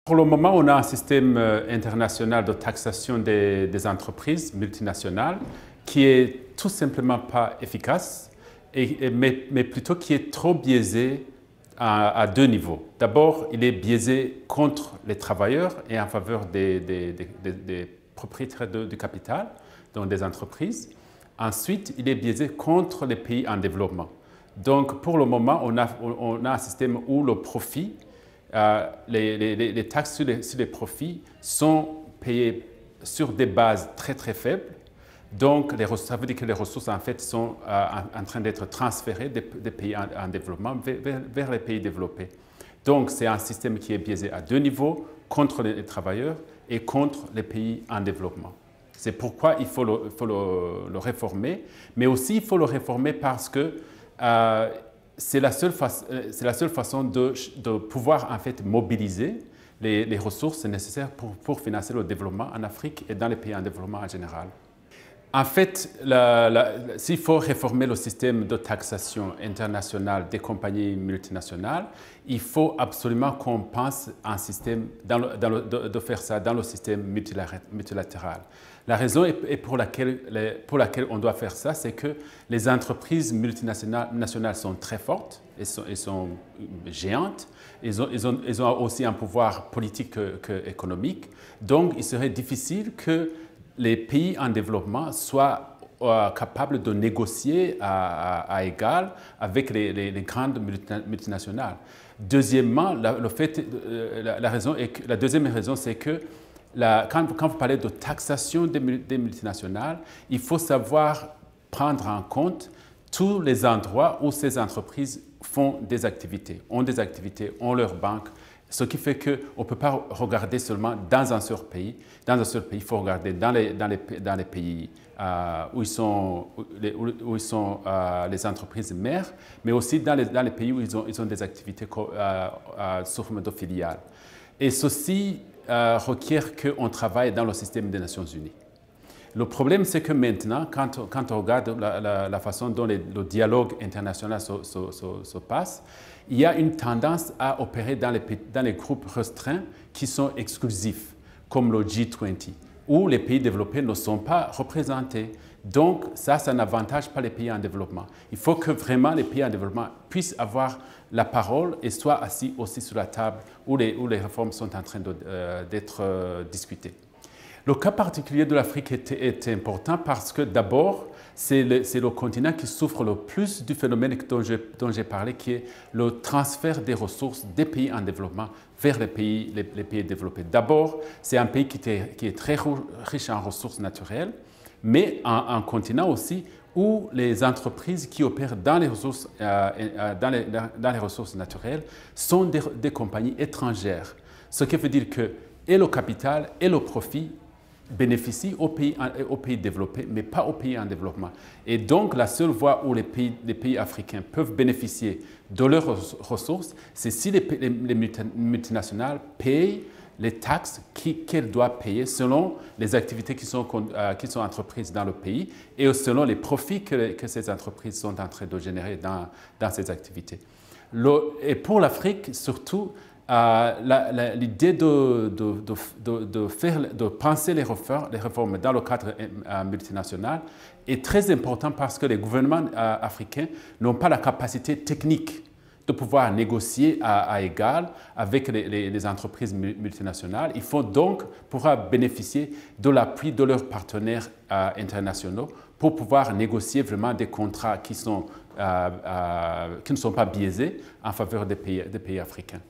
Pour le moment, on a un système international de taxation des entreprises multinationales qui est tout simplement pas efficace, mais plutôt qui est trop biaisé à deux niveaux. D'abord, il est biaisé contre les travailleurs et en faveur des propriétaires du capital, donc des entreprises. Ensuite, il est biaisé contre les pays en développement. Donc, pour le moment, on a un système où le profit, les taxes sur les profits sont payées sur des bases très très faibles. Donc, ça veut dire que les ressources en fait sont en train d'être transférées des pays en développement vers les pays développés. Donc, c'est un système qui est biaisé à deux niveaux, contre les travailleurs et contre les pays en développement. C'est pourquoi il faut le réformer, mais aussi il faut le réformer parce que c'est la seule façon de pouvoir en fait mobiliser les ressources nécessaires pour financer le développement en Afrique et dans les pays en développement en général. En fait, s'il faut réformer le système de taxation internationale des compagnies multinationales, il faut absolument qu'on pense un système de faire ça dans le système multilatéral. La raison pour laquelle on doit faire ça, c'est que les entreprises multinationales sont très fortes, elles sont géantes, elles ont aussi un pouvoir politique qu'économique. Donc, il serait difficile que les pays en développement soient capables de négocier à égal avec les grandes multinationales. Deuxièmement, la deuxième raison, c'est que quand vous parlez de taxation des multinationales, il faut savoir prendre en compte tous les endroits où ces entreprises ont des activités, ont leur banque. Ce qui fait qu'on ne peut pas regarder seulement dans un seul pays. Dans un seul pays, il faut regarder dans les pays où sont les entreprises mères, mais aussi dans les pays où ils ont des activités sous forme de filiales. Et ceci requiert qu'on travaille dans le système des Nations Unies. Le problème, c'est que maintenant, quand on regarde la façon dont le dialogue international se passe, il y a une tendance à opérer dans les groupes restreints qui sont exclusifs, comme le G20, où les pays développés ne sont pas représentés. Donc, ça n'avantage pas les pays en développement. Il faut que vraiment les pays en développement puissent avoir la parole et soient assis aussi sur la table où les réformes sont en train d'être discutées. Le cas particulier de l'Afrique est important parce que d'abord, c'est le continent qui souffre le plus du phénomène dont j'ai parlé, qui est le transfert des ressources des pays en développement vers les pays développés. D'abord, c'est un pays qui est très riche en ressources naturelles, mais un continent aussi où les entreprises qui opèrent dans les ressources naturelles sont des compagnies étrangères. Ce qui veut dire que et le capital et le profit bénéficient aux pays développés, mais pas aux pays en développement. Et donc, la seule voie où les pays africains peuvent bénéficier de leurs ressources, c'est si les multinationales payent les taxes qu'elles doivent payer selon les activités qui sont entreprises dans le pays et selon les profits que ces entreprises sont en train de générer dans ces activités. Et pour l'Afrique, surtout, l'idée de penser les réformes dans le cadre multinational est très importante parce que les gouvernements africains n'ont pas la capacité technique de pouvoir négocier à égal avec les entreprises multinationales. Il faut donc pouvoir bénéficier de l'appui de leurs partenaires internationaux pour pouvoir négocier vraiment des contrats qui ne sont pas biaisés en faveur des pays africains.